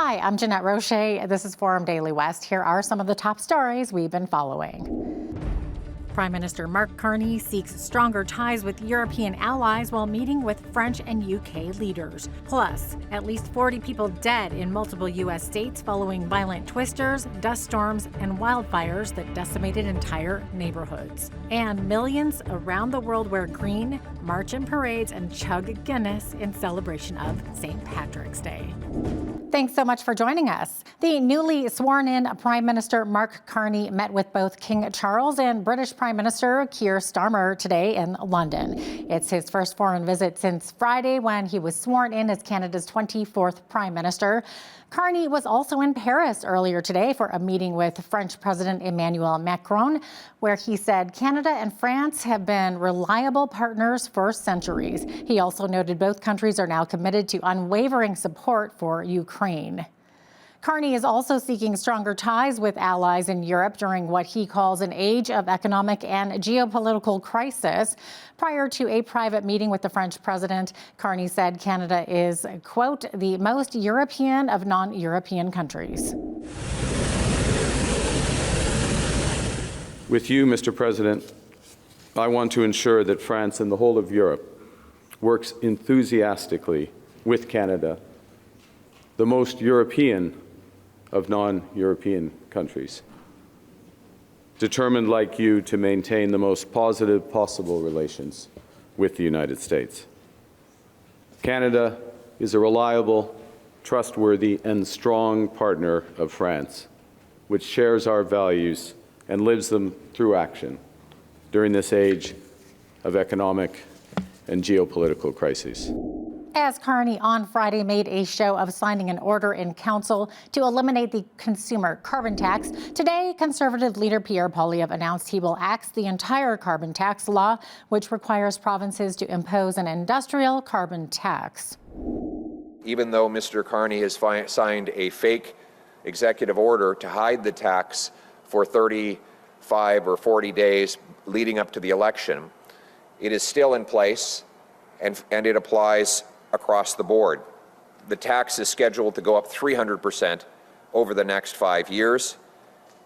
Hi, I'm Jeanette Roche. This is Forum Daily West. Here are some of the top stories we've been following. Prime Minister Mark Carney seeks stronger ties with European allies while meeting with French and UK leaders. Plus, at least 40 people dead in multiple U.S. states following violent twisters, dust storms, and wildfires that decimated entire neighborhoods. And millions around the world wear green, march in parades, and chug Guinness in celebration of St. Patrick's Day. Thanks so much for joining us. The newly sworn-in Prime Minister Mark Carney met with both King Charles and British Prime Minister Keir Starmer today in London. It's his first foreign visit since Friday when he was sworn in as Canada's 24th Prime Minister. Carney was also in Paris earlier today for a meeting with French President Emmanuel Macron, where he said Canada and France have been reliable partners for centuries. He also noted both countries are now committed to unwavering support for Ukraine. Carney is also seeking stronger ties with allies in Europe during what he calls an age of economic and geopolitical crisis. Prior to a private meeting with the French president, Carney said Canada is, quote, the most European of non-European countries. With you, Mr. President, I want to ensure that France and the whole of Europe works enthusiastically with Canada, the most European of non-European countries, determined like you to maintain the most positive possible relations with the United States. Canada is a reliable, trustworthy, and strong partner of France, which shares our values and lives them through action during this age of economic and geopolitical crises. As Carney on Friday made a show of signing an order in council to eliminate the consumer carbon tax, today Conservative leader Pierre Poilievre announced he will axe the entire carbon tax law, which requires provinces to impose an industrial carbon tax. Even though Mr. Carney has signed a fake executive order to hide the tax for 35 or 40 days leading up to the election, it is still in place and it applies across the board. The tax is scheduled to go up 300% over the next 5 years,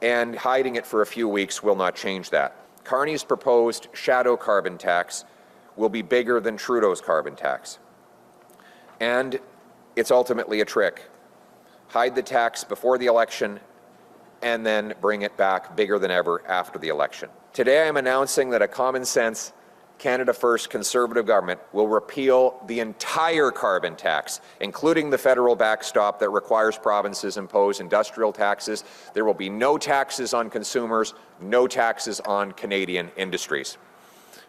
and hiding it for a few weeks will not change that. Carney's proposed shadow carbon tax will be bigger than Trudeau's carbon tax. And it's ultimately a trick. Hide the tax before the election and then bring it back bigger than ever after the election. Today I'm announcing that a common sense Canada First Conservative government will repeal the entire carbon tax, including the federal backstop that requires provinces impose industrial taxes. There will be no taxes on consumers, no taxes on Canadian industries.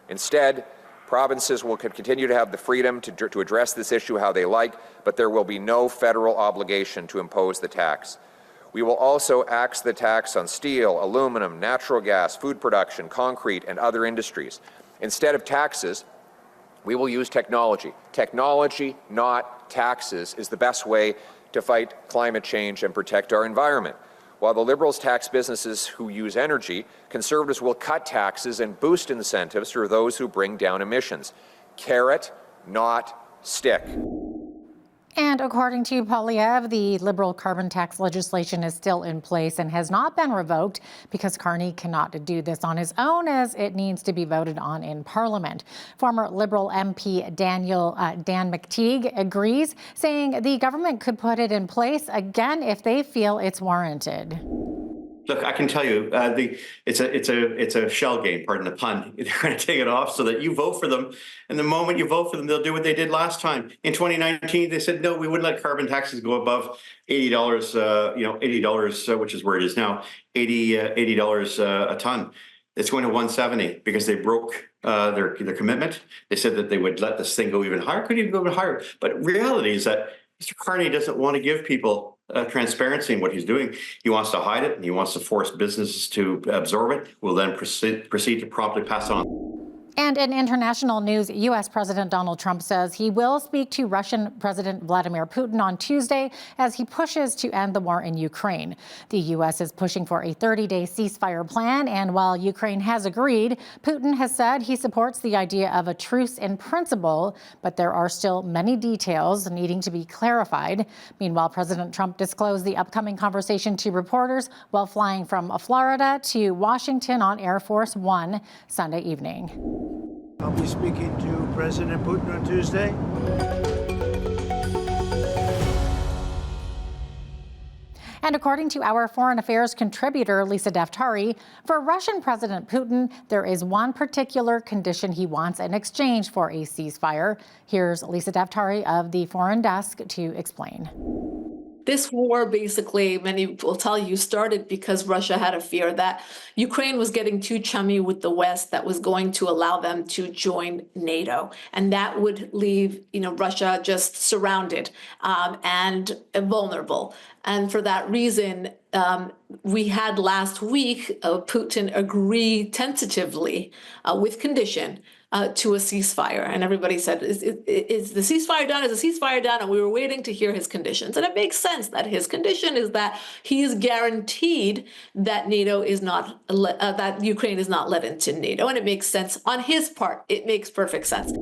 Instead, provinces will continue to have the freedom to address this issue how they like, but there will be no federal obligation to impose the tax. We will also axe the tax on steel, aluminum, natural gas, food production, concrete, and other industries. Instead of taxes, we will use technology. Technology, not taxes, is the best way to fight climate change and protect our environment. While the Liberals tax businesses who use energy, Conservatives will cut taxes and boost incentives for those who bring down emissions. Carrot, not stick. And according to Poilievre, the Liberal carbon tax legislation is still in place and has not been revoked because Carney cannot do this on his own, as it needs to be voted on in Parliament. Former Liberal MP Dan McTeague agrees, saying the government could put it in place again if they feel it's warranted. Look, I can tell you, it's a shell game, pardon the pun. They're going to take it off so that you vote for them. And the moment you vote for them, they'll do what they did last time. In 2019, they said, no, we wouldn't let carbon taxes go above $80, $80, which is where it is now, $80 a ton. It's going to 170 because they broke their commitment. They said that they would let this thing go even higher, could even go even higher. But reality is that Mr. Carney doesn't want to give people transparency in what he's doing. He wants to hide it, and he wants to force businesses to absorb it. We'll then proceed to promptly pass on. And in international news, U.S. President Donald Trump says he will speak to Russian President Vladimir Putin on Tuesday as he pushes to end the war in Ukraine. The U.S. is pushing for a 30-day ceasefire plan, and while Ukraine has agreed, Putin has said he supports the idea of a truce in principle, but there are still many details needing to be clarified. Meanwhile, President Trump disclosed the upcoming conversation to reporters while flying from Florida to Washington on Air Force One Sunday evening. I'll be speaking to President Putin on Tuesday. And according to our foreign affairs contributor, Lisa Daftari, for Russian President Putin, there is one particular condition he wants in exchange for a ceasefire. Here's Lisa Daftari of the Foreign Desk to explain. This war, basically, many will tell you, started because Russia had a fear that Ukraine was getting too chummy with the West, that was going to allow them to join NATO. And that would leave, Russia just surrounded and vulnerable. And for that reason, we had last week Putin agree tentatively with condition to a ceasefire. And everybody said, is the ceasefire done? Is the ceasefire done? And we were waiting to hear his conditions. And it makes sense that his condition is that he is guaranteed that NATO is not, that Ukraine is not let into NATO. And it makes sense on his part. It makes perfect sense.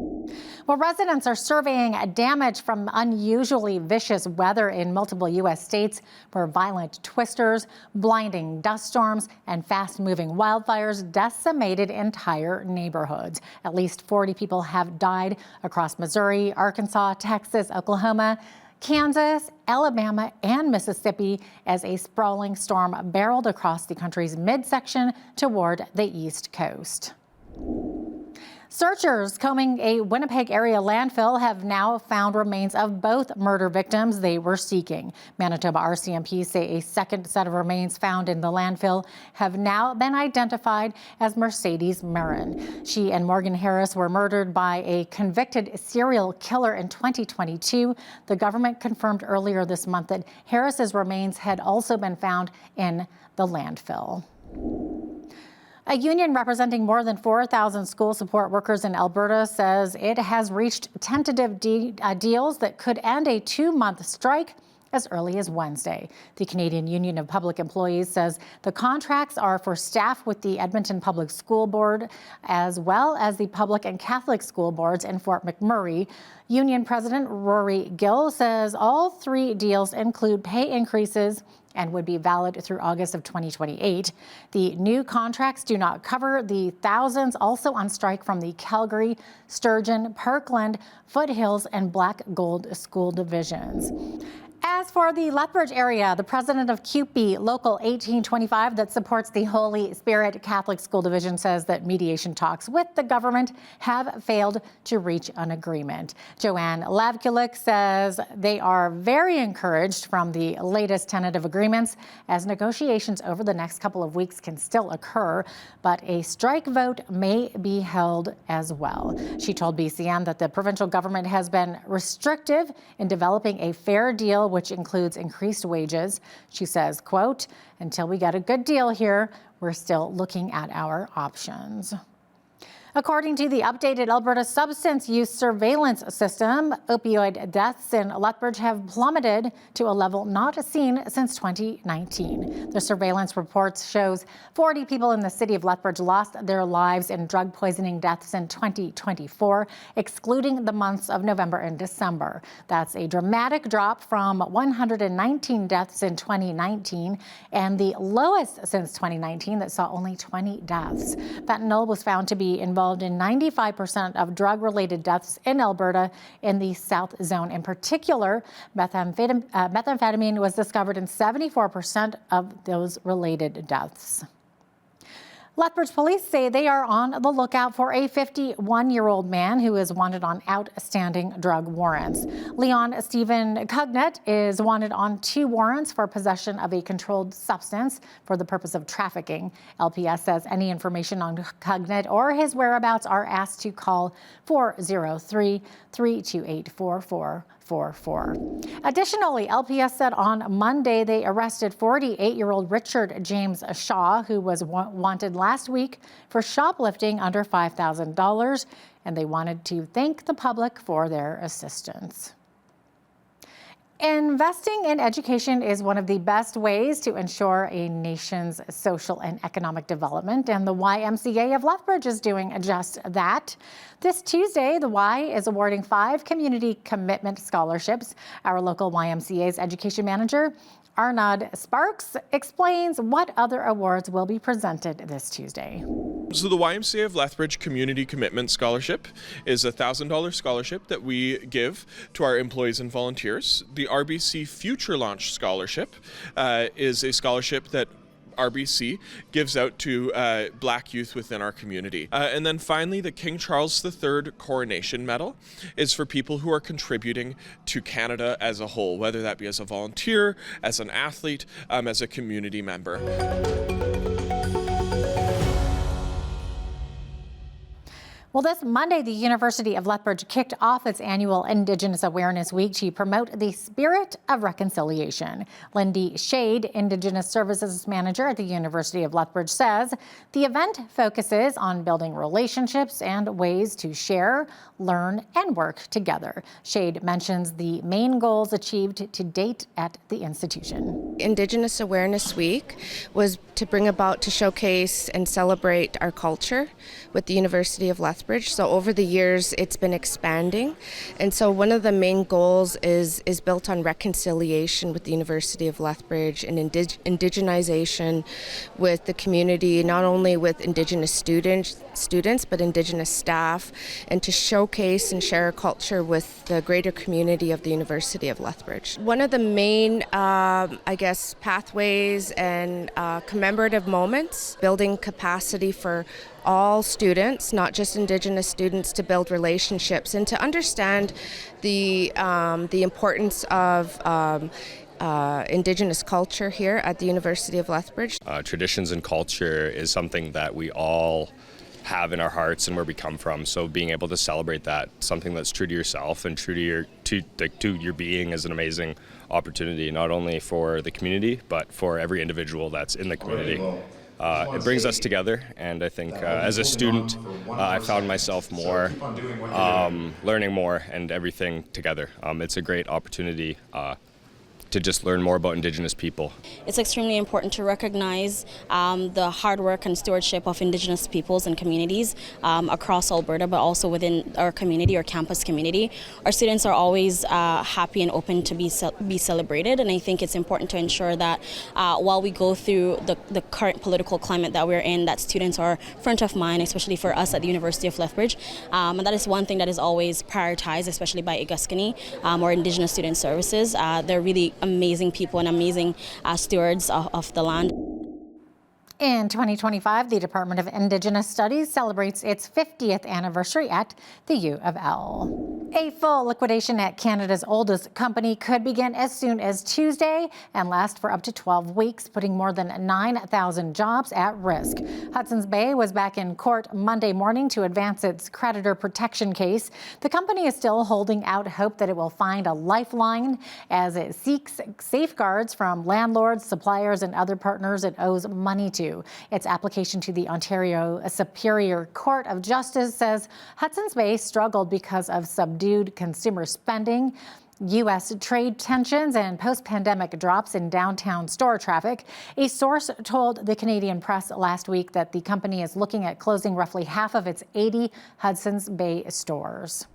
Well, residents are surveying damage from unusually vicious weather in multiple U.S. states where violent twisters, blinding dust storms, and fast-moving wildfires decimated entire neighborhoods. At least 40 people have died across Missouri, Arkansas, Texas, Oklahoma, Kansas, Alabama, and Mississippi as a sprawling storm barreled across the country's midsection toward the East Coast. Searchers combing a Winnipeg area landfill have now found remains of both murder victims they were seeking. Manitoba RCMP say a second set of remains found in the landfill have now been identified as Mercedes Marin. She and Morgan Harris were murdered by a convicted serial killer in 2022. The government confirmed earlier this month that Harris's remains had also been found in the landfill. A union representing more than 4,000 school support workers in Alberta says it has reached tentative deals that could end a 2-month strike as early as Wednesday. The Canadian Union of Public Employees says the contracts are for staff with the Edmonton Public School Board, as well as the public and Catholic school boards in Fort McMurray. Union President Rory Gill says all 3 deals include pay increases and would be valid through August of 2028. The new contracts do not cover the thousands also on strike from the Calgary, Sturgeon, Parkland, Foothills, and Black Gold school divisions. As for the Lethbridge area, the president of CUPE Local 1825 that supports the Holy Spirit Catholic School Division says that mediation talks with the government have failed to reach an agreement. Joanne Lavkulik says they are very encouraged from the latest tentative agreements as negotiations over the next couple of weeks can still occur, but a strike vote may be held as well. She told BCN that the provincial government has been restrictive in developing a fair deal which includes increased wages. She says, quote, "Until we get a good deal here, we're still looking at our options." According to the updated Alberta Substance Use Surveillance System, opioid deaths in Lethbridge have plummeted to a level not seen since 2019. The surveillance report shows 40 people in the city of Lethbridge lost their lives in drug poisoning deaths in 2024, excluding the months of November and December. That's a dramatic drop from 119 deaths in 2019 and the lowest since 2019 that saw only 20 deaths. Fentanyl was found to be involved in 95% of drug-related deaths in Alberta in the South Zone. In particular, methamphetamine was discovered in 74% of those related deaths. Lethbridge police say they are on the lookout for a 51-year-old man who is wanted on outstanding drug warrants. Leon Stephen Cugnet is wanted on 2 warrants for possession of a controlled substance for the purpose of trafficking. LPS says any information on Cugnet or his whereabouts are asked to call 403-328-4444. Additionally, LPS said on Monday they arrested 48-year-old Richard James Shaw, who was wanted last last week for shoplifting under $5,000, and they wanted to thank the public for their assistance. Investing in education is one of the best ways to ensure a nation's social and economic development, and the YMCA of Lethbridge is doing just that. This Tuesday, the Y is awarding 5 community commitment scholarships. Our local YMCA's education manager, Arnaud Sparks, explains what other awards will be presented this Tuesday. So the YMCA of Lethbridge Community Commitment Scholarship is a $1,000 scholarship that we give to our employees and volunteers. The RBC Future Launch Scholarship is a scholarship that RBC gives out to Black youth within our community. And then finally, the King Charles III Coronation Medal is for people who are contributing to Canada as a whole, whether that be as a volunteer, as an athlete, as a community member. Well, this Monday, the University of Lethbridge kicked off its annual Indigenous Awareness Week to promote the spirit of reconciliation. Lindy Shade, Indigenous Services Manager at the University of Lethbridge, says the event focuses on building relationships and ways to share, learn, and work together. Shade mentions the main goals achieved to date at the institution. Indigenous Awareness Week was to bring about, to showcase and celebrate our culture with the University of Lethbridge. So over the years, it's been expanding. And so one of the main goals is built on reconciliation with the University of Lethbridge and indigenization with the community, not only with Indigenous students, but Indigenous staff, and to showcase and share our culture with the greater community of the University of Lethbridge. One of the main, pathways and commemorative moments, building capacity for all students, not just Indigenous students, to build relationships and to understand the importance of Indigenous culture here at the University of Lethbridge. Traditions and culture is something that we all have in our hearts and where we come from. So being able to celebrate that, something that's true to yourself and true to your being, is an amazing opportunity, not only for the community, but for every individual that's in the community. It brings us together, and I think as a student, I found myself more learning more and everything together. It's a great opportunity to just learn more about Indigenous people. It's extremely important to recognize the hard work and stewardship of Indigenous peoples and communities across Alberta, but also within our community, our campus community. Our students are always happy and open to be celebrated, and I think it's important to ensure that while we go through the current political climate that we're in, that students are front of mind, especially for us at the University of Lethbridge. And that is one thing that is always prioritized, especially by Igascani or Indigenous Student Services. They're really amazing people and amazing stewards of the land. In 2025, the Department of Indigenous Studies celebrates its 50th anniversary at the U of L. A full liquidation at Canada's oldest company could begin as soon as Tuesday and last for up to 12 weeks, putting more than 9,000 jobs at risk. Hudson's Bay was back in court Monday morning to advance its creditor protection case. The company is still holding out hope that it will find a lifeline as it seeks safeguards from landlords, suppliers, and other partners it owes money to. Its application to the Ontario Superior Court of Justice says Hudson's Bay struggled because of subdued consumer spending, U.S. trade tensions, and post-pandemic drops in downtown store traffic. A source told the Canadian Press last week that the company is looking at closing roughly half of its 80 Hudson's Bay stores.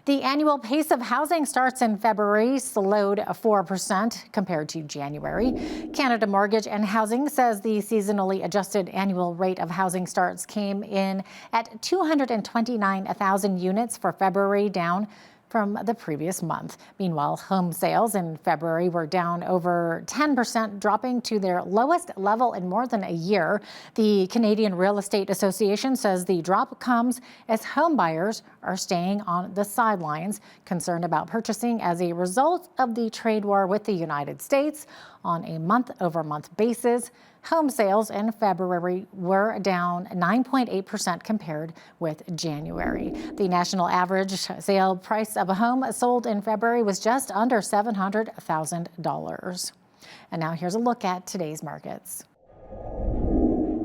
The annual pace of housing starts in February slowed 4% compared to January. Canada Mortgage and Housing says the seasonally adjusted annual rate of housing starts came in at 229,000 units for February, down from the previous month. Meanwhile, home sales in February were down over 10%, dropping to their lowest level in more than a year. The Canadian Real Estate Association says the drop comes as home buyers are staying on the sidelines, concerned about purchasing as a result of the trade war with the United States. On a month-over-month basis, home sales in February were down 9.8% compared with January. The national average sale price of a home sold in February was just under $700,000. And now here's a look at today's markets.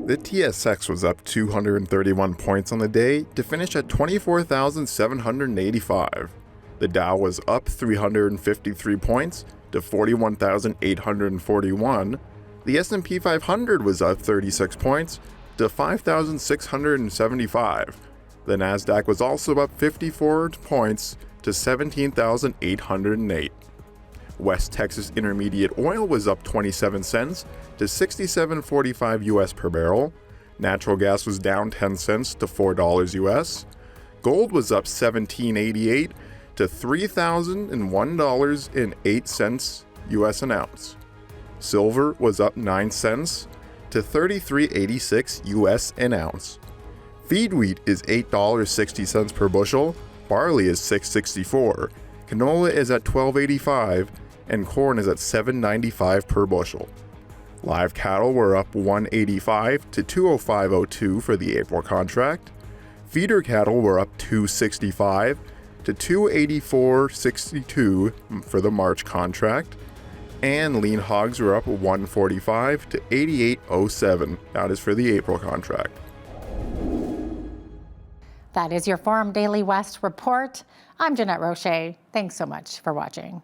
The TSX was up 231 points on the day to finish at 24,785. The Dow was up 353 points to 41,841. The S&P 500 was up 36 points to 5,675. The Nasdaq was also up 54 points to 17,808. West Texas Intermediate oil was up 27 cents to 67.45 US per barrel. Natural gas was down 10 cents to $4 US. Gold was up 17.88 to $3,001.08 US an ounce. Silver was up 9 cents to $33.86 US an ounce. Feed wheat is $8.60 per bushel, barley is $6.64, canola is at $12.85, and corn is at $7.95 per bushel. Live cattle were up $1.85 to $205.02 for the April contract. Feeder cattle were up $2.65 to $284.62 for the March contract. And lean hogs were up $1.45 to $88.07. That is for the April contract. That is your Forum Daily West report. I'm Jeanette Roche. Thanks so much for watching.